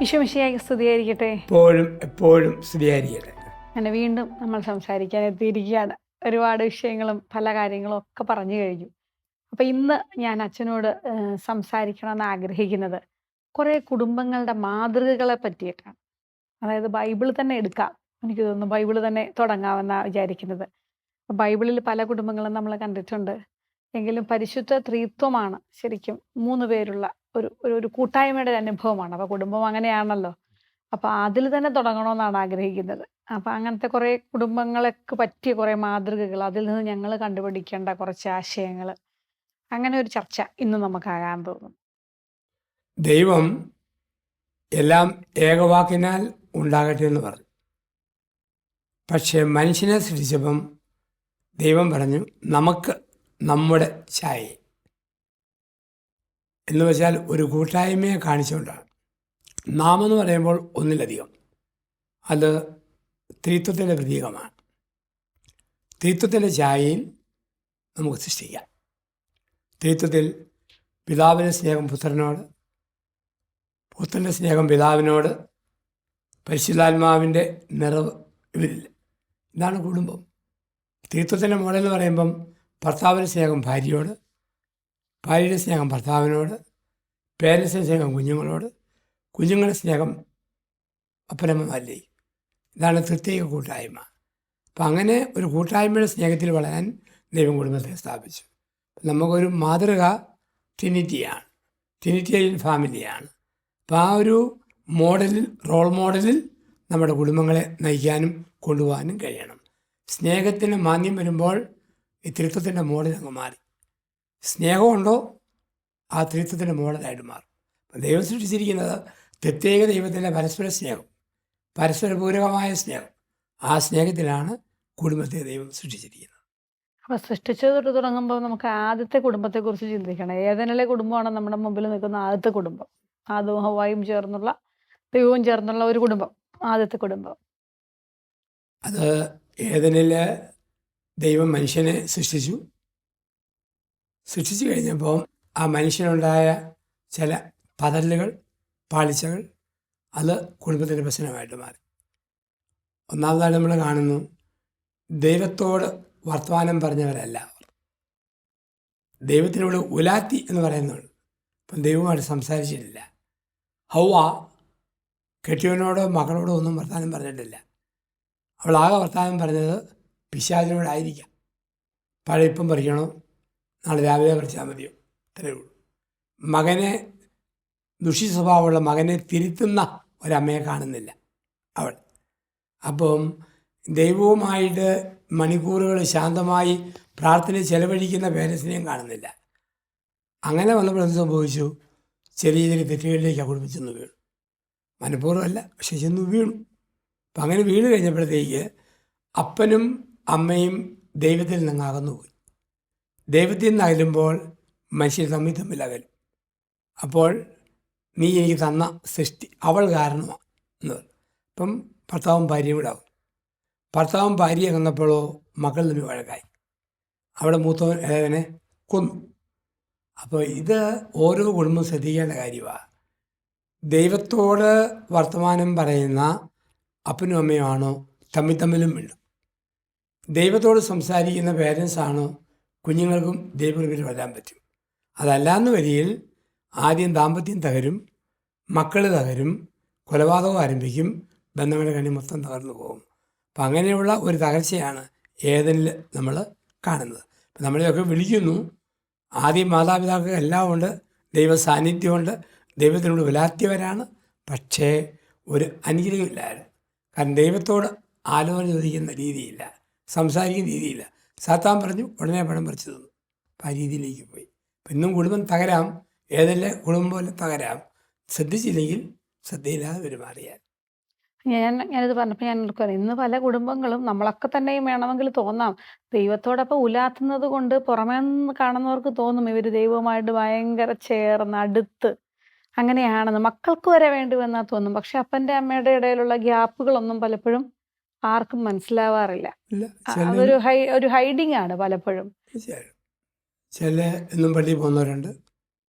ഈശോമിശിഹായ്ക്ക് സ്തുതിയായിരിക്കട്ടെ. എപ്പോഴും എപ്പോഴും സ്തുതിയായിരിക്കട്ടെ. അങ്ങനെ വീണ്ടും നമ്മൾ സംസാരിക്കാൻ എത്തിയിരിക്കുകയാണ്. ഒരുപാട് വിഷയങ്ങളും പല കാര്യങ്ങളും ഒക്കെ പറഞ്ഞു കഴിഞ്ഞു. അപ്പം ഇന്ന് ഞാൻ അച്ഛനോട് സംസാരിക്കണമെന്ന് ആഗ്രഹിക്കുന്നത് കുറേ കുടുംബങ്ങളുടെ മാതൃകകളെ പറ്റിയിട്ടാണ്. അതായത് ബൈബിൾ തന്നെ എടുക്കാം. എനിക്ക് തോന്നുന്നു ബൈബിൾ തന്നെ തുടങ്ങാമെന്നാണ് വിചാരിക്കുന്നത്. ബൈബിളിൽ പല കുടുംബങ്ങളും നമ്മൾ കണ്ടിട്ടുണ്ട്. എങ്കിലും പരിശുദ്ധ ത്രിത്വമാണ് ശരിക്കും 3 പേരുള്ള ഒരു ഒരു കൂട്ടായ്മയുടെ ഒരു അനുഭവമാണ്. അപ്പോൾ കുടുംബം അങ്ങനെയാണല്ലോ. അപ്പോൾ അതിൽ തന്നെ തുടങ്ങണമെന്നാണ് ആഗ്രഹിക്കുന്നത്. അപ്പോൾ അങ്ങനത്തെ കുറേ കുടുംബങ്ങൾക്ക് പറ്റിയ കുറേ മാതൃകകൾ, അതിൽ നിന്ന് ഞങ്ങൾ കണ്ടുപിടിക്കേണ്ട കുറച്ച് ആശയങ്ങൾ, അങ്ങനെ ഒരു ചർച്ച ഇന്ന് നമുക്കാകാൻ തോന്നുന്നു. ദൈവം എല്ലാം ഏകവാക്കിനാൽ ഉണ്ടാകട്ടെ എന്ന് പറഞ്ഞു. പക്ഷേ മനുഷ്യനെ സൃഷ്ടിച്ചപ്പം ദൈവം പറഞ്ഞു നമുക്ക് നമ്മുടെ ഛായ എന്ന് വെച്ചാൽ ഒരു കൂട്ടായ്മയെ കാണിച്ചുകൊണ്ടാണ്. നാം എന്ന് പറയുമ്പോൾ ഒന്നിലധികം, അത് ത്രിത്വത്തിൻ്റെ പ്രതീകമാണ്. ത്രിത്വത്തിൻ്റെ ഛായയിൽ നമുക്ക് സൃഷ്ടിക്കാം. ത്രിത്വത്തിൽ പിതാവിൻ്റെ സ്നേഹം പുത്രനോട്, പുത്രൻ്റെ സ്നേഹം പിതാവിനോട്, പരിശുദ്ധാത്മാവിൻ്റെ നിറവ് ഇവരില്ല. ഇതാണ് കുടുംബം. ത്രിത്വത്തിൻ്റെ മോഡൽ എന്ന് പറയുമ്പം ഭർത്താവിൻ്റെ സ്നേഹം ഭാര്യയോട്, ഭാര്യയുടെ സ്നേഹം ഭർത്താവിനോട്, പേരൻസിൻ്റെ സ്നേഹം കുഞ്ഞുങ്ങളോട്, കുഞ്ഞുങ്ങളുടെ സ്നേഹം അപ്പനമ്മമാരില്ലേ. ഇതാണ് പ്രത്യേക കൂട്ടായ്മ. അപ്പം അങ്ങനെ ഒരു കൂട്ടായ്മയുടെ സ്നേഹത്തിൽ വളരാൻ ദൈവം കുടുംബത്തെ സ്ഥാപിച്ചു. നമുക്കൊരു മാതൃക ട്രിനിറ്റിയാണ്, ട്രിനിറ്റിയൻ ഫാമിലിയാണ്. അപ്പം ആ ഒരു മോഡലിൽ, റോൾ മോഡലിൽ നമ്മുടെ കുടുംബങ്ങളെ നയിക്കാനും കൊണ്ടുപോകാനും കഴിയണം. സ്നേഹത്തിന് മാന്യം വരുമ്പോൾ ഈ ത്രിത്വത്തിൻ്റെ മോഡൽ അങ്ങ് മാറി. സ്നേഹമുണ്ടോ ആ ത്രിത്വത്തിൻ്റെ മോഡലായിട്ട് മാറും. അപ്പം ദൈവം സൃഷ്ടിച്ചിരിക്കുന്നത് പ്രത്യേക ദൈവത്തിൻ്റെ പരസ്പര സ്നേഹം, പരസ്പരപൂരകമായ സ്നേഹം. ആ സ്നേഹത്തിലാണ് കുടുംബത്തെ ദൈവം സൃഷ്ടിച്ചിരിക്കുന്നത്. അപ്പോൾ സൃഷ്ടിച്ചത് തുടങ്ങുമ്പോൾ നമുക്ക് ആദ്യത്തെ കുടുംബത്തെക്കുറിച്ച് ചിന്തിക്കണം. ഏതെനിലെ കുടുംബമാണ് നമ്മുടെ മുമ്പിൽ നിൽക്കുന്ന ആദ്യത്തെ കുടുംബം. ആദവും ഹവ്വായും ചേർന്നുള്ള, ദൈവവും ചേർന്നുള്ള ഒരു കുടുംബം, ആദ്യത്തെ കുടുംബം. അത് ഏതെനിൽ ദൈവം മനുഷ്യനെ സൃഷ്ടിച്ചു. സൃഷ്ടിച്ചു കഴിഞ്ഞപ്പോൾ ആ മനുഷ്യനുണ്ടായ ചില പതലുകൾ, പാളിച്ചകൾ, അത് കുടുംബത്തിൻ്റെ പ്രശ്നമായിട്ട് മാറി. ഒന്നാമതായിട്ട് നമ്മൾ കാണുന്നു, ദൈവത്തോട് വർത്തമാനം പറഞ്ഞവരല്ല അവർ. ദൈവത്തിനോട് ഉലാത്തി എന്ന് പറയുന്നുണ്ട്. അപ്പം ദൈവമായിട്ട് സംസാരിച്ചിട്ടില്ല. ഹൗവ കെട്ടിയവനോടോ മകളോടോ ഒന്നും വർത്തമാനം പറഞ്ഞിട്ടില്ല. അവളാകെ വർത്തമാനം പറഞ്ഞത് പിശാചിനോടായിരിക്കാം. പഴം ഇപ്പം പറിക്കണോ, നാളെ രാവിലെ പറിച്ചാൽ മതിയോ, ഇത്രയേ ഉള്ളൂ. മകനെ, ദുഷിച്ച സ്വഭാവമുള്ള മകനെ തിരുത്തുന്ന ഒരമ്മയെ കാണുന്നില്ല അവൾ. അപ്പം ദൈവവുമായിട്ട് മണിക്കൂറുകൾ ശാന്തമായി പ്രാർത്ഥന ചെലവഴിക്കുന്ന പേരൻസിനെയും കാണുന്നില്ല. അങ്ങനെ വന്നപ്പോൾ എന്ത് സംഭവിച്ചു? ചെറിയ ചെറിയ തെറ്റുകളിലേക്ക് കുടുംബം ചെന്ന് വീണു. മനഃപൂർവ്വമല്ല, പക്ഷെ ചെന്ന് വീണു. അപ്പം അങ്ങനെ വീണ് കഴിഞ്ഞപ്പോഴത്തേക്ക് അപ്പനും അമ്മയും ദൈവത്തിൽ നിന്ന് അകന്നുപോയി. ദൈവത്തിൽ നിന്ന് അകലുമ്പോൾ മനുഷ്യർ തമ്മിൽ അകലും. അപ്പോൾ നീ എനിക്ക് തന്ന സൃഷ്ടി അവൾ കാരണമാണ് എന്ന് പറഞ്ഞു. അപ്പം ഭർത്താവും ഭാര്യയും കൂടെ ആവും. ഭർത്താവും ഭാര്യ അകന്നപ്പോഴോ മക്കൾ തമ്മിൽ വഴക്കായി. അവിടെ മൂത്തവൻ ഇളയവനെ കൊന്നു. അപ്പോൾ ഇത് ഓരോ കുടുംബം ശ്രദ്ധിക്കേണ്ട കാര്യമാണ്. ദൈവത്തോട് വർത്തമാനം പറയുന്ന അപ്പനും അമ്മയുമാണോ തമ്മിലും വീണ്ടും? ദൈവത്തോട് സംസാരിക്കുന്ന പേരൻസാണോ കുഞ്ഞുങ്ങൾക്കും ദൈവത്തിൽ വരാൻ പറ്റും? അതല്ലാന്ന് വരിയിൽ ആദ്യം ദാമ്പത്യം തകരും, മക്കൾ തകരും, കൊലപാതകം ആരംഭിക്കും, ബന്ധങ്ങളുടെ കണ്ണി മൊത്തം തകർന്നു പോകും. അപ്പം അങ്ങനെയുള്ള ഒരു തകർച്ചയാണ് ഏതെനിൽ നമ്മൾ കാണുന്നത്. അപ്പം നമ്മളെയൊക്കെ വിളിക്കുന്നു, ആദ്യം മാതാപിതാക്കൾ എല്ലാം ഉണ്ട്, ദൈവ സാന്നിധ്യമുണ്ട്, ദൈവത്തിനോട് വിലാത്തിയവരാണ്. പക്ഷേ ഒരു അനുഗ്രഹമില്ലായിരുന്നു. കാരണം ദൈവത്തോട് ആലോചന ചോദിക്കുന്ന രീതിയില്ല, സംസാരിക്കുന്ന രീതിയില്ല. സാത്താൻ പറഞ്ഞു, ഉടനെ പണം പറിച്ചു തന്നു. അപ്പം ആ രീതിയിലേക്ക് പോയി. അപ്പം ഇന്നും കുടുംബം തകരാം, ഏതെല്ലാം കുടുംബം പോലെ തകരാം, ശ്രദ്ധിച്ചില്ലെങ്കിൽ ശ്രദ്ധയില്ലാതെ പെരുമാറിയാൽ. ഞാനിത് പറഞ്ഞപ്പോൾ ഞാൻ ഓർക്കുകയാണ്, ഇന്ന് പല കുടുംബങ്ങളും നമ്മളൊക്കെ തന്നെയും വേണമെങ്കിൽ തോന്നാം, ദൈവത്തോടൊപ്പം ഉലാത്തുന്നത് കൊണ്ട് പുറമേ നിന്ന് കാണുന്നവർക്ക് തോന്നും ഇവർ ദൈവവുമായിട്ട് ഭയങ്കര ചേർന്ന് അടുത്ത് അങ്ങനെയാണെന്ന്. മക്കൾക്ക് വരെ വേണ്ടി വന്നാൽ തോന്നും. പക്ഷെ അപ്പൻ്റെ അമ്മയുടെ ഇടയിലുള്ള ഗ്യാപ്പുകളൊന്നും പലപ്പോഴും ആർക്കും മനസ്സിലാവാറില്ല. അതൊരു ഒരു ഹൈഡിങ് ആണ് പലപ്പോഴും. ചില എന്നും പള്ളിയിൽ പോകുന്നവരുണ്ട്,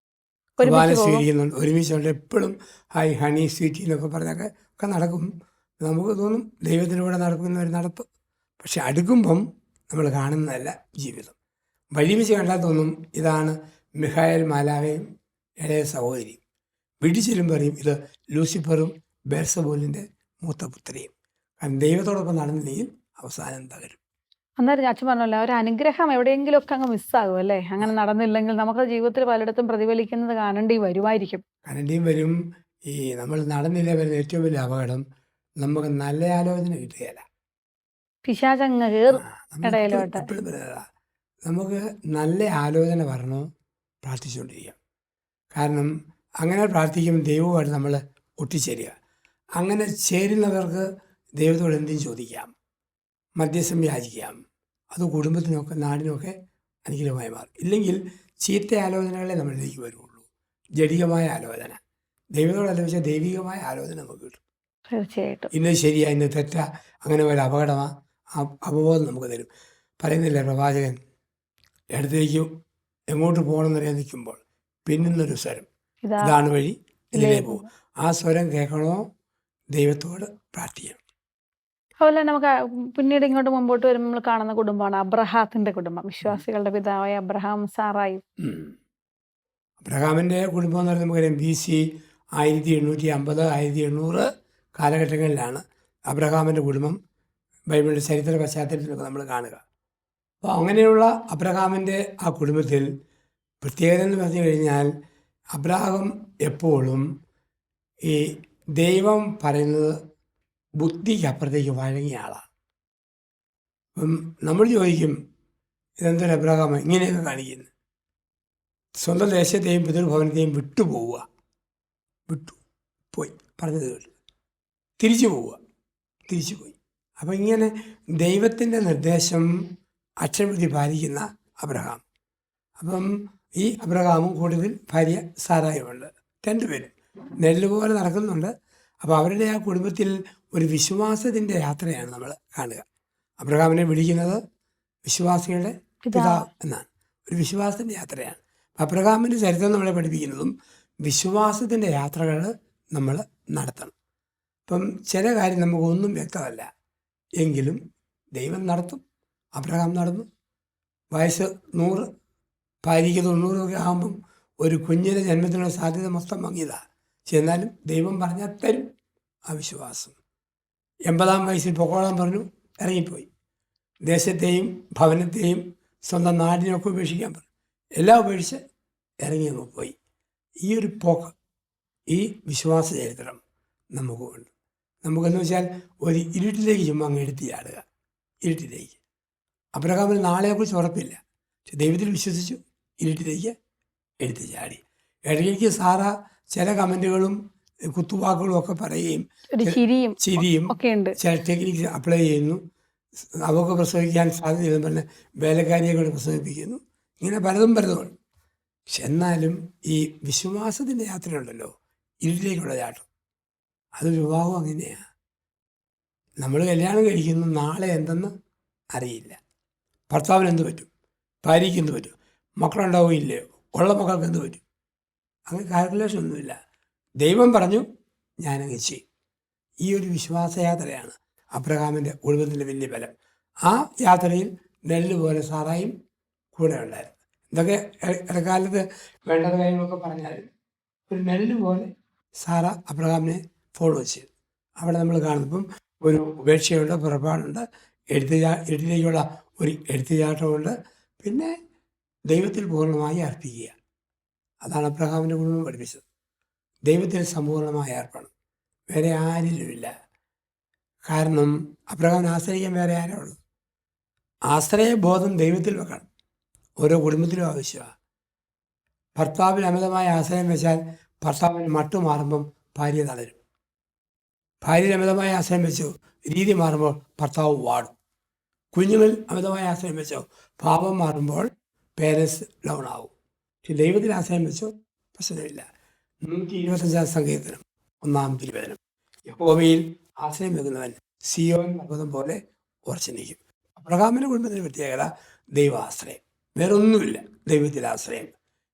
ഒരുമിച്ച് പോകും. സ്വീകരിക്കുന്നുണ്ട്, ഒരുമിച്ചുണ്ട്, എപ്പോഴും ഹായ് ഹണി സ്വീറ്റി എന്നൊക്കെ പറഞ്ഞൊക്കെ ഒക്കെ നടക്കും. നമുക്ക് തോന്നും ദൈവത്തിൻ്റെ കൂടെ നടക്കുന്ന ഒരു നടപ്പ്. പക്ഷെ അടുക്കുമ്പം നമ്മൾ കാണുന്നതല്ല ജീവിതം. വഴി വെച്ച് കണ്ടാൽ തോന്നും ഇതാണ് മിഖായേൽ മാലാഖയും ഇളയ സഹോദരിയും. വീട്ടിൽ ചെല്ലുമ്പോൾ പറയും ഇത് ലൂസിഫറും ബേർസബൂലിൻ്റെ മൂത്ത പുത്രിയും. കാരണം ദൈവത്തോടൊപ്പം നടന്നില്ലെങ്കിൽ അവസാനം തകരും. അന്നേരം അച്ഛൻ പറഞ്ഞല്ലോ ഒരു അനുഗ്രഹം എവിടെയെങ്കിലും ഒക്കെ അങ്ങ് മിസ്സാകും അല്ലേ? അങ്ങനെ നടന്നില്ലെങ്കിൽ നമുക്ക് ജീവിതത്തിൽ പലയിടത്തും പ്രതിഫലിക്കുന്നത് കാണേണ്ടി വരുമായിരിക്കും. കരണ്ടിയും വരും. ഈ നമ്മൾ നടന്നില്ല വരുന്ന ഏറ്റവും വലിയ അപകടം നമുക്ക് നല്ല ആലോചന കിട്ടുകയില്ല. പിശാചങ്ങ് കയറും നമ്മൾ ഇടയിലോട്ട്. എപ്പോഴും പറയുന്നതാ, നമുക്ക് നല്ല ആലോചന വരണോ പ്രാർത്ഥിച്ചുകൊണ്ടിരിക്കാം. കാരണം അങ്ങനെ പ്രാർത്ഥിക്കുമ്പോൾ ദൈവവുമായിട്ട് നമ്മൾ ഒട്ടിച്ചേരുക. അങ്ങനെ ചേരുന്നവർക്ക് ദൈവത്തോട് എന്തും ചോദിക്കാം, മധ്യസ്ഥം യാചിക്കാം. അത് കുടുംബത്തിനൊക്കെ നാടിനൊക്കെ അനുഗ്രഹമായി മാറും. ഇല്ലെങ്കിൽ ചീത്ത ആലോചനകളെ നമ്മളിലേക്ക് വരുള്ളൂ. ജഡികമായ ആലോചന ദൈവത്തോട് ആലോചിച്ചാൽ ദൈവികമായ ആലോചന നമുക്ക് കിട്ടും. തീർച്ചയായിട്ടും. ഇന്ന് ശരിയാ, ഇന്ന് തെറ്റാ, അങ്ങനെ ഒരു അപകടമാണ്, അവബോധം നമുക്ക് തരും. പറയുന്നില്ല പ്രവാചകൻ, ഇടത്തേക്ക് എങ്ങോട്ട് പോകണമെന്നറിയാൻ നിൽക്കുമ്പോൾ പിന്നുന്നൊരു സ്വരം, ഇതാണ് വഴി, ഇതിലേ പോകും. ആ സ്വരം കേൾക്കണോ ദൈവത്തോട് പ്രാർത്ഥിക്കണം. അതുപോലെ നമുക്ക് പിന്നീട് ഇങ്ങോട്ട് മുമ്പോട്ട് വരുമ്പോൾ നമ്മൾ കാണുന്ന കുടുംബമാണ് അബ്രഹാത്തിന്റെ കുടുംബം. വിശ്വാസികളുടെ പിതാവായ അബ്രഹാം സാറായും. അബ്രഹാമിൻ്റെ കുടുംബം എന്ന് പറയുന്നത് നമുക്കറിയാം BC 1850 1800 കാലഘട്ടങ്ങളിലാണ് അബ്രഹാമിൻ്റെ കുടുംബം ബൈബിളിൻ്റെ ചരിത്ര പശ്ചാത്തലത്തിലൊക്കെ നമ്മൾ കാണുക. അപ്പോൾ അങ്ങനെയുള്ള അബ്രഹാമിൻ്റെ ആ കുടുംബത്തിൽ പ്രത്യേകത എന്ന് പറഞ്ഞു കഴിഞ്ഞാൽ അബ്രഹാം എപ്പോഴും ഈ ദൈവം പറയുന്നത് ബുദ്ധിക്ക് അപ്പുറത്തേക്ക് വഴങ്ങിയ ആളാണ്. അപ്പം നമ്മൾ ചോദിക്കും ഇതെന്തൊരു അബ്രഹാം ഇങ്ങനെയൊക്കെ കാണിക്കുന്നു? സ്വന്തം ദേശത്തെയും പിതൃഭവനത്തെയും വിട്ടുപോവുക, പോയി പറഞ്ഞത് കേട്ടു, തിരിച്ചു പോയി. അപ്പം ഇങ്ങനെ ദൈവത്തിൻ്റെ നിർദ്ദേശം അക്ഷരപ്രതി പാലിക്കുന്ന അബ്രഹാം. അപ്പം ഈ അബ്രഹാമും കൂടുതൽ ഭാര്യ സാറായുമുണ്ട്, രണ്ടുപേരും നെല്ലുപോലെ നടക്കുന്നുണ്ട്. അപ്പോൾ അവരുടെ ആ കുടുംബത്തിൽ ഒരു വിശ്വാസത്തിൻ്റെ യാത്രയാണ് നമ്മൾ കാണുക. അബ്രഹാമിനെ വിളിക്കുന്നത് വിശ്വാസികളുടെ പിതാവ് എന്നാണ്. ഒരു വിശ്വാസത്തിൻ്റെ യാത്രയാണ്. അബ്രഹാമിൻ്റെ ചരിത്രം നമ്മളെ പഠിപ്പിക്കുന്നതും വിശ്വാസത്തിൻ്റെ യാത്രകൾ നമ്മൾ നടത്തണം. ഇപ്പം ചില കാര്യം നമുക്കൊന്നും വ്യക്തമല്ല എങ്കിലും ദൈവം നടത്തും. അബ്രഹാം നടന്നു. വയസ്സ് 100, ഭാര്യയ്ക്ക് 90 ഒക്കെ ആകുമ്പം ഒരു കുഞ്ഞിൻ്റെ ജന്മത്തിനുള്ള സാധ്യത മൊത്തം മങ്ങിയതാണ്. എന്നാലും ദൈവം പറഞ്ഞാൽ തരും. ആ വിശ്വാസം. 80-ാം വയസ്സിൽ പൊക്കോളാൻ പറഞ്ഞു, ഇറങ്ങിപ്പോയി. ദേശത്തെയും ഭവനത്തെയും സ്വന്തം നാടിനെയൊക്കെ ഉപേക്ഷിക്കാൻ പറഞ്ഞു. എല്ലാം ഉപേക്ഷിച്ച് ഇറങ്ങി അങ്ങ് പോയി. ഈ ഒരു പോക്ക്, ഈ വിശ്വാസ ചരിത്രം നമുക്കുണ്ട്. നമുക്കെന്ന് വെച്ചാൽ ഒരു ഇരുട്ടിലേക്ക് ചുമ്മാ അങ്ങ് എടുത്ത് ചാടുക, ഇരുട്ടിലേക്ക്. അബ്രഹാമിന് നാളെയെക്കുറിച്ച് ഉറപ്പില്ല, പക്ഷെ ദൈവത്തിൽ വിശ്വസിച്ചു, ഇരുട്ടിലേക്ക് എടുത്ത് ചാടി. ഇടയ്ക്ക് സാറ ചില കമൻറ്റുകളും കുത്തുവാക്കുകളും ഒക്കെ പറയുകയും ചിരിയും ചില ടെക്നിക്സ് അപ്ലൈ ചെയ്യുന്നു. അവർക്ക് പ്രസവിക്കാൻ സാധ്യതയെന്ന് പറഞ്ഞ് വേലക്കാരിയെ കൊണ്ട് പ്രസവിപ്പിക്കുന്നു. ഇങ്ങനെ പലതുമുണ്ട്. പക്ഷെ എന്നാലും ഈ വിശ്വാസത്തിൻ്റെ യാത്രയുണ്ടല്ലോ, ഇരുട്ടിലേക്കുള്ള ചാട്ടം, അതൊരു വിവാഹം അങ്ങനെയാണ്. നമ്മൾ കല്യാണം കഴിക്കുന്നു, നാളെ എന്തെന്ന് അറിയില്ല. ഭർത്താവിന് എന്ത് പറ്റും, ഭാര്യയ്ക്ക് എന്ത് പറ്റും, മക്കളുണ്ടാവുകയില്ലയോ, ഉള്ള മക്കൾക്ക് എന്ത് പറ്റും, അങ്ങനെ കാൽക്കുലേഷൻ ഒന്നുമില്ല. ദൈവം പറഞ്ഞു, ഞാനങ്ങ് ചെയ്യും. ഈ ഒരു വിശ്വാസയാത്രയാണ് അബ്രഹാമിൻ്റെ കുടുംബത്തിൻ്റെ വലിയ ബലം. ആ യാത്രയിൽ നെല്ലുപോലെ സാറായും കൂടെ ഉണ്ടായിരുന്നു. ഇതൊക്കെ ഇടക്കാലത്ത് വേണ്ടത് കാര്യങ്ങളൊക്കെ പറഞ്ഞാലും ഒരു നെല്ലുപോലെ സാറ അബ്രഹാമിനെ ഫോളോ ചെയ്തു. അവിടെ നമ്മൾ കാണുമ്പം ഒരു ഉപേക്ഷയുണ്ട്, പുറപ്പാടുണ്ട്, എഴുത്തിലേക്കുള്ള ഒരു എടുത്തുചാട്ടമുണ്ട്, പിന്നെ ദൈവത്തിൽ പൂർണ്ണമായി അർപ്പിക്കുക. അതാണ് അബ്രഹാമിൻ്റെ കുടുംബം പഠിപ്പിച്ചത്. ദൈവത്തിൽ സമ്പൂർണ്ണമായ അർപ്പണം, വേറെ ആരിലുമില്ല. കാരണം അബ്രഹാമിനെ ആശ്രയിക്കാൻ വേറെ ആരാ ഉള്ളത്? ആശ്രയബോധം ദൈവത്തിൽ വെക്കണം. ഓരോ കുടുംബത്തിലും ആവശ്യമാണ്. ഭർത്താവിൽ അമിതമായ ആശ്രയം വെച്ചാൽ ഭർത്താവിന് മട്ടു മാറുമ്പം ഭാര്യ തളരും. ഭാര്യയിൽ അമിതമായ ആശ്രയം വെച്ചോ രീതി മാറുമ്പോൾ ഭർത്താവ് വാടും. കുഞ്ഞുങ്ങളിൽ അമിതമായ ആശ്രയം വെച്ചോ പാപം മാറുമ്പോൾ പേരൻസ് ഡൗൺ ആവും. പക്ഷെ ദൈവത്തിൽ ആശ്രയം വെച്ചോ പ്രശ്നമില്ല. 125 സങ്കീർത്തനം 1-ാം തിരുവചനം, യഹോവയിൽ ആശ്രയം വെക്കുന്നവൻ സിയോൻ പർവ്വതം പോലെ ഉറച്ചു നിൽക്കും. അബ്രഹാമിൻ്റെ കുടുംബത്തിൻ്റെ പ്രത്യേകത ദൈവാശ്രയം, വേറൊന്നുമില്ല, ദൈവത്തിൽ ആശ്രയം.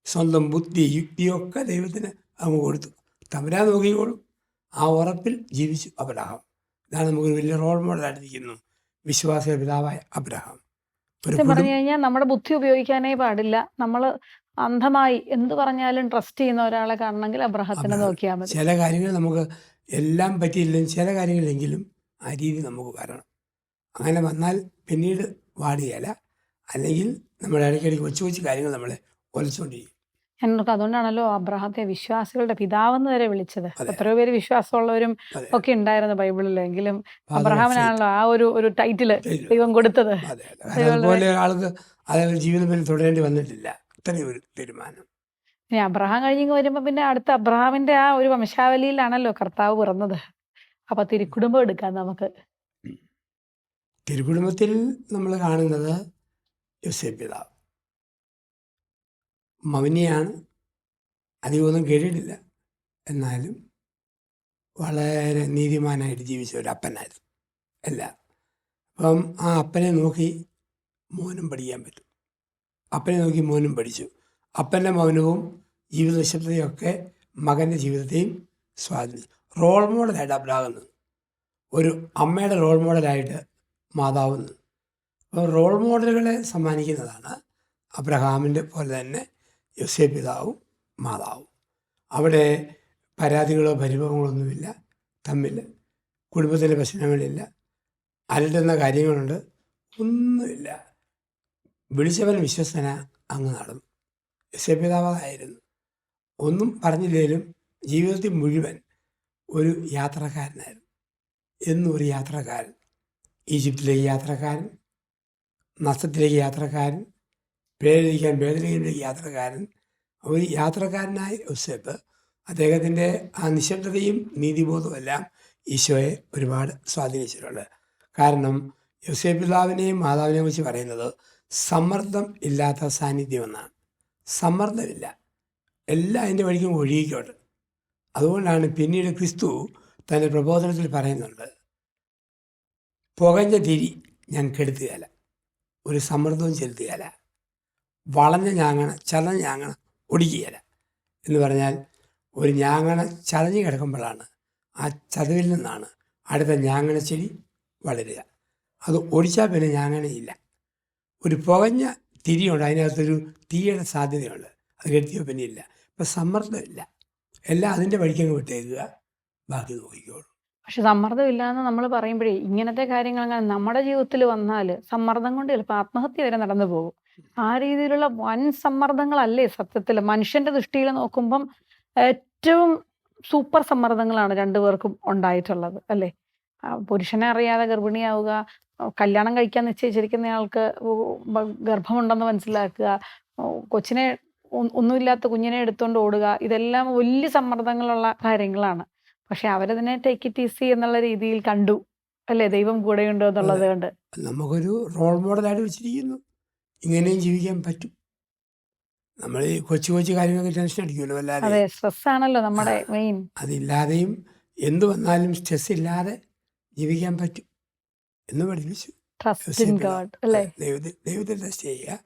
സ്വന്തം ബുദ്ധി യുക്തിയൊക്കെ ദൈവത്തിന് അങ്ങ് കൊടുത്തു. തമ്പുരാൻ നോക്കിക്കോളും. ആ ഉറപ്പിൽ ജീവിച്ചു അബ്രഹാം. ഇതാണ് നമുക്കൊരു വലിയ റോൾ മോഡലായിട്ട് ഇരിക്കുന്നു വിശ്വാസിയുടെ പിതാവായ അബ്രഹാം. ഒരു സത്യം പറഞ്ഞു കഴിഞ്ഞാൽ നമ്മുടെ ബുദ്ധി ഉപയോഗിക്കാനേ പാടില്ല. നമ്മൾ അന്ധമായി എന്ത് പറഞ്ഞാലും ട്രസ്റ്റ് ചെയ്യുന്ന ഒരാളെ കാണണമെങ്കിൽ അബ്രഹത്തിനെ അബ്രഹാം നോക്കിയാൽ മതി. ചില കാര്യങ്ങൾ നമുക്ക് എല്ലാം പറ്റിയില്ലെങ്കിലും ചില കാര്യങ്ങളെങ്കിലും ആ രീതി നമുക്ക് വരണം. അങ്ങനെ വന്നാൽ പിന്നീട് വാടുകയില്ല. അല്ലെങ്കിൽ നമ്മുടെ ഇടയ്ക്കിടയ്ക്ക് കൊച്ചു കൊച്ചു കാര്യങ്ങൾ നമ്മളെ ഒലിച്ചുകൊണ്ടിരിക്കും. ഞങ്ങൾക്ക് അതുകൊണ്ടാണല്ലോ അബ്രഹാത്തെ വിശ്വാസികളുടെ പിതാവെന്ന് വരെ വിളിച്ചത്. അതെ എത്രയോ പേര് വിശ്വാസമുള്ളവരും അതെ ഒക്കെ ഉണ്ടായിരുന്നു ബൈബിളിൽ. എങ്കിലും ഫാദർ ഓഫ് ഫെയ്ത്ത്. അബ്രഹാമിനാണല്ലോ ആ ഒരു ടൈറ്റില് ദൈവം കൊടുത്തത്. അതെ അതെ കാരണം അതുപോലെ ആൾക്ക് അതായത് ജീവിതം പിന്നെ തുടരേണ്ടി വന്നിട്ടില്ല. അത്രയും ഒരു തീരുമാനം. ഇനി അബ്രഹാം കഴിഞ്ഞ് വരുമ്പോൾ പിന്നെ അടുത്ത അബ്രഹാമിന്റെ ആ ഒരു വംശാവലിയിലാണല്ലോ കർത്താവ് പിറന്നത്. അപ്പൊ തിരുക്കുടുംബം എടുക്കാം നമുക്ക്. തിരുക്കുടുംബത്തിൽ നമ്മൾ കാണുന്നത് യോസേപ്പ് പിതാവ് മൗനിയാണ്. അധികമൊന്നും കേട്ടിട്ടില്ല. എന്നാലും വളരെ നീതിമാനായിട്ട് ജീവിച്ച ഒരു അപ്പനായിരുന്നു എല്ലാം. അപ്പം ആ അപ്പനെ നോക്കി മോനും പഠിക്കാൻ പറ്റും. അപ്പനെ നോക്കി മോനും പഠിച്ചു. അപ്പൻ്റെ മൗനവും ജീവിത നിശബ്ദതയൊക്കെ മകൻ്റെ ജീവിതത്തെയും സ്വാധീനിച്ചു. റോൾ മോഡലായിട്ട് അബ്രഹാം നിന്നു. ഒരു അമ്മയുടെ റോൾ മോഡലായിട്ട് മാതാവ് നിന്നു. അപ്പോൾ റോൾ മോഡലുകളെ സമ്മാനിക്കുന്നതാണ് അബ്രഹാമിൻ്റെ പോലെ തന്നെ യോസേപ്പ് പിതാവും മാതാവും. അവിടെ പരാതികളോ പരിഭവങ്ങളോ ഒന്നുമില്ല. തമ്മിൽ കുടുംബത്തിലെ പ്രശ്നങ്ങളില്ല. അലട്ടുന്ന കാര്യങ്ങളുണ്ട്. ഒന്നുമില്ല. വിളിച്ചവൻ വിശ്വസ്തന അങ്ങ് നടന്നു. യോസേപ്പ് പിതാവ് അതായിരുന്നു. ഒന്നും പറഞ്ഞില്ലെങ്കിലും ജീവിതത്തിൽ മുഴുവൻ ഒരു യാത്രക്കാരനായിരുന്നു. എന്നും ഒരു യാത്രക്കാരൻ. ഈജിപ്തിലേക്ക് യാത്രക്കാരൻ, നഷ്ടത്തിലേക്ക് യാത്രക്കാരൻ, പേരിരിക്കാൻ പേരിലേക്ക് യാത്രക്കാരൻ. ഒരു യാത്രക്കാരനായ യോസേപ്പ് അദ്ദേഹത്തിൻ്റെ ആ നിശബ്ദതയും നീതിബോധവും എല്ലാം ഈശോയെ ഒരുപാട് സ്വാധീനിച്ചിട്ടുണ്ട്. കാരണം യോസേപ്പ് പിതാവിനെയും മാതാവിനെയും കുറിച്ച് പറയുന്നത് സമ്മർദ്ദം ഇല്ലാത്ത സാന്നിധ്യമെന്നാണ്. സമ്മർദ്ദമില്ല, എല്ലാം അതിൻ്റെ വഴിക്കും ഒഴുകിക്കോട്ടെ. അതുകൊണ്ടാണ് പിന്നീട് ക്രിസ്തു തൻ്റെ പ്രബോധനത്തിൽ പറയുന്നുണ്ട്, പുകഞ്ഞ തിരി ഞാൻ കെടുത്തുകയില്ല, ഒരു സമ്മർദ്ദവും ചെലുത്തുകയില്ല, വളഞ്ഞ ഞാങ്ങണ ചതഞ്ഞ ഞാങ്ങണ ഒടിക്കുകയില്ല എന്ന് പറഞ്ഞാൽ ഒരു ഞാങ്ങണ ചതഞ്ഞ് കിടക്കുമ്പോഴാണ് ആ ചതവിൽ നിന്നാണ് അടുത്ത ഞാങ്ങണ ചെടി വളരുക. അത് ഒടിച്ചാൽ പിന്നെ ഞാങ്ങണയില്ല. ഒരു പുകഞ്ഞ തിരിയുണ്ട്, അതിനകത്തൊരു തീയുടെ സാധ്യതയുണ്ട്. അത് കെടുത്തിയോ പിന്നെ ഇല്ല. ഇപ്പം സമ്മർദ്ദമില്ല, എല്ലാം അതിൻ്റെ വഴിക്കങ്ങ് വിട്ടേക്കുക, ബാക്കി നോക്കിക്കോളൂ. പക്ഷെ സമ്മർദ്ദം ഇല്ലാന്ന് നമ്മൾ പറയുമ്പോഴേ ഇങ്ങനത്തെ കാര്യങ്ങൾ അങ്ങനെ നമ്മുടെ ജീവിതത്തിൽ വന്നാൽ സമ്മർദ്ദം കൊണ്ട് ചിലപ്പോൾ ആത്മഹത്യ വരെ നടന്നു പോകും. ആ രീതിയിലുള്ള വൻ സമ്മർദ്ദങ്ങളല്ലേ സത്യത്തിൽ മനുഷ്യന്റെ ദൃഷ്ടിയിൽ നോക്കുമ്പം ഏറ്റവും സൂപ്പർ സമ്മർദ്ദങ്ങളാണ് രണ്ടുപേർക്കും ഉണ്ടായിട്ടുള്ളത് അല്ലേ. പുരുഷനെ അറിയാതെ ഗർഭിണിയാവുക, കല്യാണം കഴിക്കാൻ നിശ്ചയിച്ചിരിക്കുന്നയാൾക്ക് ഗർഭമുണ്ടെന്ന് മനസ്സിലാക്കുക, കൊച്ചിനെ ഒന്നുമില്ലാത്ത കുഞ്ഞിനെ എടുത്തുകൊണ്ട് ഓടുക, ഇതെല്ലാം വലിയ സമ്മർദ്ദങ്ങളുള്ള കാര്യങ്ങളാണ്. പക്ഷെ അവരതിനെ ടേക്ക് ഇറ്റ് ഈസി എന്നുള്ള രീതിയിൽ കണ്ടു അല്ലേ, ദൈവം കൂടെയുണ്ടോ എന്നുള്ളത് കൊണ്ട്. നമുക്കൊരു റോൾ മോഡലായിട്ട് വെച്ചിരിക്കുന്നു. ഇങ്ങനെയും ജീവിക്കാൻ പറ്റും. നമ്മൾ ഈ കൊച്ചു കൊച്ചു കാര്യങ്ങൾക്ക് ടെൻഷൻ അടിക്കുമല്ലോ അല്ലാതെ. അതെ, സ്ട്രെസ് ആണല്ലോ നമ്മുടെ മെയിൻ. അതില്ലാതെയും എന്ത് വന്നാലും സ്ട്രെസ് ഇല്ലാതെ ജീവിക്കാൻ പറ്റും എന്ന് പഠിപ്പിച്ചു. ട്രസ്റ്റ് ഇൻ ഗോഡ് അല്ലേ. ദൈവത്തിൽ ട്രസ്റ്റ് ചെയ്യുക.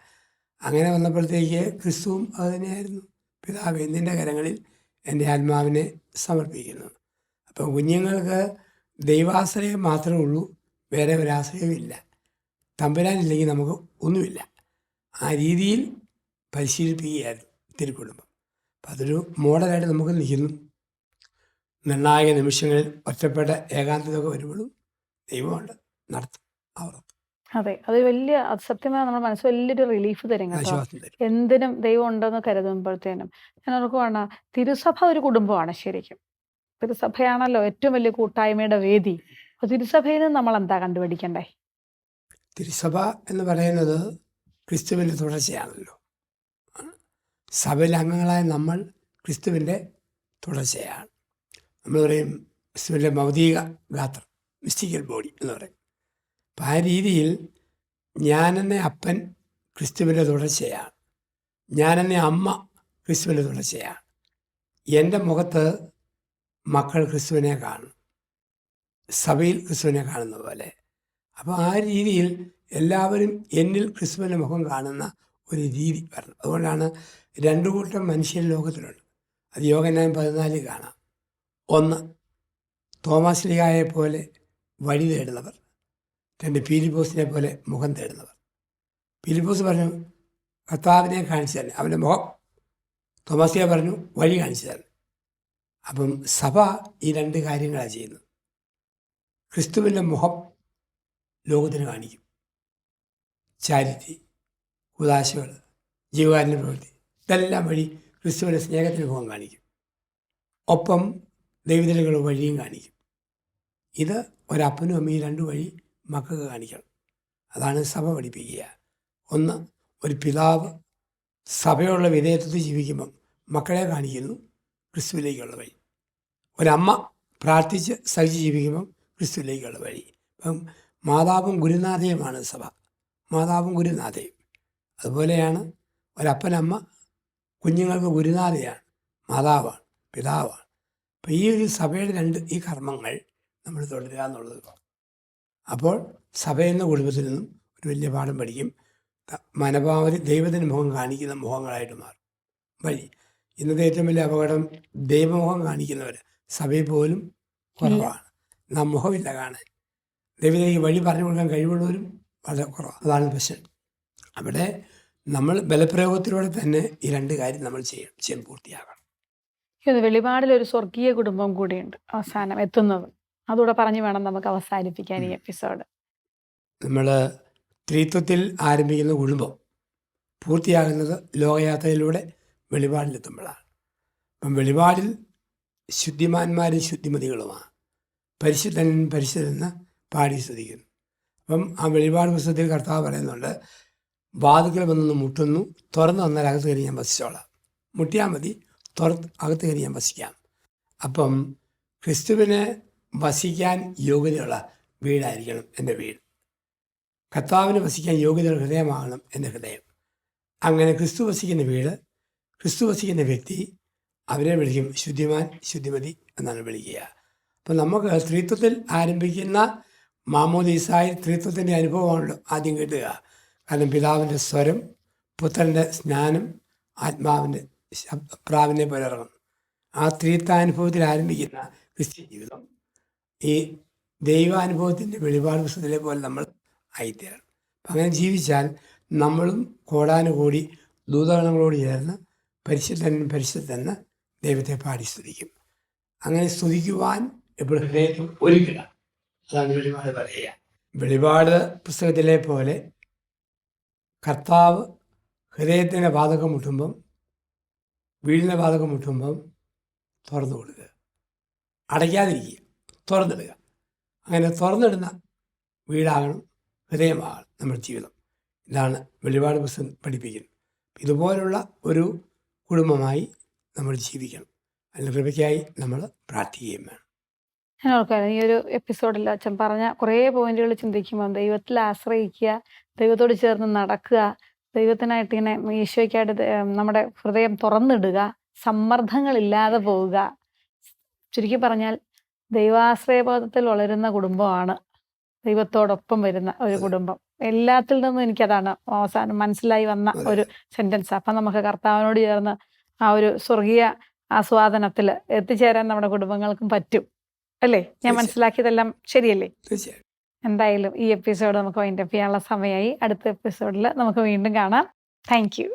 അങ്ങനെ വന്നപ്പോഴത്തേക്ക് ക്രിസ്തുവും അത് തന്നെയായിരുന്നു. പിതാവേ, നിൻ്റെ കരങ്ങളിൽ എൻ്റെ ആത്മാവിനെ സമർപ്പിക്കുന്നു. അപ്പം കുഞ്ഞുങ്ങൾക്ക് ദൈവാശ്രയം മാത്രമേ ഉള്ളൂ, വേറെ ഒരാശ്രയമില്ല. തമ്പുരാനില്ലെങ്കിൽ നമുക്ക് ഒന്നുമില്ല. ആ രീതിയിൽ പരിശീലിപ്പിക്കുകയായിരുന്നു തിരുക്കുടുംബം. അപ്പം അതൊരു മോഡലായിട്ട് നമുക്ക് നിൽക്കുന്നു. നിർണായക നിമിഷങ്ങളിൽ ഒറ്റപ്പെട്ട ഏകാന്തതയൊക്കെ വരുമ്പോഴും ദൈവമുണ്ട്, നടത്തും, അവർ. അതെ, അത് വലിയ സത്യമായ നമ്മുടെ മനസ്സ് വലിയൊരു റിലീഫ് തരും കേട്ടോ. ആശ്വാസം തരും. എന്തിനും ദൈവം ഉണ്ടെന്ന് കരുതുമ്പോഴത്തേനും ഞാൻ ഓർക്കുവാണ്, തിരുസഭ ഒരു കുടുംബമാണ് ശരിക്കും. തിരുസഭയാണല്ലോ ഏറ്റവും വലിയ കൂട്ടായ്മയുടെ വേദി. അപ്പൊ തിരുസഭയിൽ നിന്ന് നമ്മൾ എന്താ കണ്ടുപിടിക്കണ്ടേ? തിരുസഭ എന്ന് പറയുന്നത് ക്രിസ്തുവിൻ്റെ തുടർച്ചയാണല്ലോ. സഭയിലെ അംഗങ്ങളായ നമ്മൾ ക്രിസ്തുവിൻ്റെ തുടർച്ചയാണ്. നമ്മൾ പറയും ക്രിസ്തുവിൻ്റെ ഭൗതിക ഗാത്രം, മിസ്റ്റിക്കൽ ബോഡി എന്ന് പറയും. അപ്പം ആ രീതിയിൽ ഞാനെന്ന അപ്പൻ ക്രിസ്തുവിൻ്റെ തുടർച്ചയാണ്, ഞാനെന്ന അമ്മ ക്രിസ്തുവിൻ്റെ തുടർച്ചയാണ്. എൻ്റെ മുഖത്ത് മക്കൾ ക്രിസ്തുവിനെ കാണും, സഭയിൽ ക്രിസ്തുവിനെ കാണുന്ന പോലെ. അപ്പോൾ ആ രീതിയിൽ എല്ലാവരും എന്നിൽ ക്രിസ്തുവിൻ്റെ മുഖം കാണുന്ന ഒരു രീതി വരണം. അതുകൊണ്ടാണ് രണ്ടു കൂട്ടം മനുഷ്യൻ ലോകത്തിലുണ്ട്. അത് യോഹന്നാൻ 14 കാണാം. ഒന്ന്, തോമാസ് ലീഹായെ പോലെ വഴി തേടുന്നവർ. രണ്ട്, പീലിപ്പോസിനെ പോലെ മുഖം തേടുന്നവർ. പീലിപ്പോസ് പറഞ്ഞു കർത്താവിനെ കാണിച്ചു തന്നെ, അവൻ്റെ മുഖം. തോമാസ് ലീഹ പറഞ്ഞു വഴി കാണിച്ചു തന്നെ. അപ്പം സഭ ഈ രണ്ട് കാര്യങ്ങളാണ് ചെയ്യുന്നത്. ക്രിസ്തുവിൻ്റെ മുഖം ലോകത്തിന് കാണിക്കും. ചാരിറ്റി, ഉദാശകൾ, ജീവകാരുണ്യ പ്രവൃത്തി, ഇതെല്ലാം വഴി ക്രിസ്തുവിൻ്റെ സ്നേഹത്തിന് മുഖം കാണിക്കും. ഒപ്പം ദൈവജനങ്ങളുടെ വഴിയും കാണിക്കും. ഇത് ഒരപ്പനും അമ്മയും രണ്ട് വഴി മക്കൾക്ക് കാണിക്കണം. അതാണ് സഭ പഠിപ്പിക്കുക. ഒന്ന്, ഒരു പിതാവ് സഭയുള്ള വിധേയത്വത്തിൽ ജീവിക്കുമ്പം മക്കളെ കാണിക്കുന്നു ക്രിസ്തുവിലേക്കുള്ള വഴി. ഒരമ്മ പ്രാർത്ഥിച്ച് സഹിച്ച് ജീവിക്കുമ്പം ക്രിസ്തുവിലേക്കുള്ള വഴി. ഇപ്പം മാതാവും ഗുരുനാഥയുമാണ് സഭ. മാതാവും ഗുരുനാഥയും. അതുപോലെയാണ് ഒരപ്പനമ്മ കുഞ്ഞുങ്ങൾക്ക് ഗുരുനാഥയാണ്, മാതാവാണ്, പിതാവാണ്. അപ്പം ഈ ഒരു സഭയുടെ ഈ കർമ്മങ്ങൾ നമ്മൾ തുടരുക എന്നുള്ളത്. അപ്പോൾ സഭ എന്ന കുടുംബത്തിൽ നിന്നും ഒരു വലിയ പാഠം പഠിക്കും. മനപാവധി ദൈവത്തിന് മുഖം കാണിക്കുന്ന മുഖങ്ങളായിട്ട് മാറും വഴി. ഇന്നത്തെ ഏറ്റവും വലിയ അപകടം ദൈവമുഖം കാണിക്കുന്നവർ സഭയിൽ പോലും കുറവാണ്. നാം മുഖമില്ല കാണാൻ. ദൈവത്തിലേക്ക് വഴി പറഞ്ഞു കൊടുക്കാൻ കഴിവുള്ളവരും വളരെ കുറവാണ്. അതാണ് പ്രശ്നം. അവിടെ നമ്മൾ ബലപ്രയോഗത്തിലൂടെ തന്നെ ഈ രണ്ട് കാര്യം നമ്മൾ ചെയ്യാൻ പൂർത്തിയാകണം. വെളിപാടിൽ ഒരു സ്വർഗീയ കുടുംബം കൂടിയുണ്ട് അവസാനം എത്തുന്നത്. അതുകൂടെ പറഞ്ഞു വേണം നമുക്ക് അവസാനിപ്പിക്കാൻ ഈ എപ്പിസോഡ്. നമ്മൾ ത്രിത്വത്തിൽ ആരംഭിക്കുന്ന കുടുംബം പൂർത്തിയാകുന്നത് ലോകയാത്രയിലൂടെ വെളിപാടിലെത്തുമ്പോഴാണ്. അപ്പം വെളിപാടിൽ ശുദ്ധിമാന്മാരും ശുദ്ധിമതികളുമാണ്. പരിശുദ്ധൻ പരിശുദ്ധനെന്ന് പാടി സ്തുതിക്കുന്നു. അപ്പം ആ വെളിപാട് പുസ്തകത്തിൽ കർത്താവ് പറയുന്നുണ്ട്, വാതിക്കൽ വന്നൊന്ന് മുട്ടുന്നു, തുറന്നു വന്നാൽ അകത്ത് കയറി ഞാൻ വസിച്ചോളാം. മുട്ടിയാൽ മതി, അകത്ത് കയറി ഞാൻ വസിക്കാം. അപ്പം ക്രിസ്തുവിന് വസിക്കാൻ യോഗ്യതയുള്ള വീടായിരിക്കണം എൻ്റെ വീട്. കർത്താവിന് വസിക്കാൻ യോഗ്യതയുള്ള ഹൃദയമാകണം എൻ്റെ ഹൃദയം. അങ്ങനെ ക്രിസ്തു വസിക്കുന്ന വീട്, ക്രിസ്തു വസിക്കുന്ന വ്യക്തി, അവരെ വിളിക്കും ശുദ്ധിമാൻ ശുദ്ധിമതി എന്നാണ് വിളിക്കുക. അപ്പം നമുക്ക് സ്ത്രീത്വത്തിൽ ആരംഭിക്കുന്ന മാമോദീസായി സ്ത്രീത്വത്തിൻ്റെ അനുഭവമാണല്ലോ ആദ്യം കിട്ടുക. കാരണം പിതാവിൻ്റെ സ്വരം, പുത്രൻ്റെ സ്നാനം, ആത്മാവിൻ്റെ പ്രാവിനെ പോലെ ഇറങ്ങും. ആ സ്ത്രീത്വാനുഭവത്തിൽ ആരംഭിക്കുന്ന ക്രിസ്ത്യൻ ജീവിതം ഈ ദൈവാനുഭവത്തിൻ്റെ വെളിപാട് പുസ്തകത്തിലെ പോലെ നമ്മൾ ആയിത്തീരണം. അപ്പം അങ്ങനെ ജീവിച്ചാൽ നമ്മളും കോടാനുകൂടി ദൂതഗണങ്ങളോട് ചേർന്ന് പരിശുദ്ധൻ പരിശുദ്ധെന്ന് ദൈവത്തെ പാടി സ്തുതിക്കും. അങ്ങനെ സ്തുതിക്കുവാൻ എപ്പോഴും ഹൃദയത്തിൽ ഒരുക്കുക. അതാണ് വെളിപാട് പറയുക. വെളിപാട് പുസ്തകത്തിലെ പോലെ കർത്താവ് ഹൃദയത്തിൻ്റെ വാതകം മുട്ടുമ്പം, വീടിൻ്റെ വാതകം മുട്ടുമ്പം തുറന്നു കൊടുക്കുക, അടയ്ക്കാതിരിക്കുക, തുറന്നിടുക. അങ്ങനെ തുറന്നിടുന്ന വീടാകണം, ഹൃദയമാകണം നമ്മുടെ ജീവിതം. ഇതാണ് വെളിപാട് പുസ്തകം പഠിപ്പിക്കുന്നത്. ഇതുപോലുള്ള ഒരു കുടുംബമായി നമ്മൾ ജീവിക്കണം. അതിന് കൃപയ്ക്കായി നമ്മൾ പ്രാർത്ഥിക്കുകയും വേണം. ഞാൻ ഓർക്കായിരുന്നു ഈ ഒരു എപ്പിസോഡിൽ അച്ഛൻ പറഞ്ഞ കുറേ പോയിന്റുകൾ ചിന്തിക്കുമ്പോൾ ദൈവത്തിൽ ആശ്രയിക്കുക, ദൈവത്തോട് ചേർന്ന് നടക്കുക, ദൈവത്തിനായിട്ട് ഇങ്ങനെ ഈശോയ്ക്കായിട്ട് നമ്മുടെ ഹൃദയം തുറന്നിടുക, സമ്മർദ്ദങ്ങളില്ലാതെ പോവുക. ചുരുക്കി പറഞ്ഞാൽ ദൈവാശ്രയബോധത്തിൽ വളരുന്ന കുടുംബമാണ് ദൈവത്തോടൊപ്പം വരുന്ന ഒരു കുടുംബം. എല്ലാത്തിൽ നിന്നും എനിക്കതാണ് അവസാനം മനസ്സിലായി വന്ന ഒരു സെന്റൻസ്. അപ്പം നമുക്ക് കർത്താവിനോട് ചേർന്ന് ആ ഒരു സ്വർഗീയ ആസ്വാദനത്തിൽ എത്തിച്ചേരാൻ നമ്മുടെ കുടുംബങ്ങൾക്കും പറ്റും അല്ലേ? ഞാൻ മനസ്സിലാക്കിയതെല്ലാം ശരിയല്ലേ? എന്തായാലും ഈ എപ്പിസോഡ് നമുക്ക് വൈൻഡപ്പ് ചെയ്യാനുള്ള സമയമായി. അടുത്ത എപ്പിസോഡിൽ നമുക്ക് വീണ്ടും കാണാം. Thank you.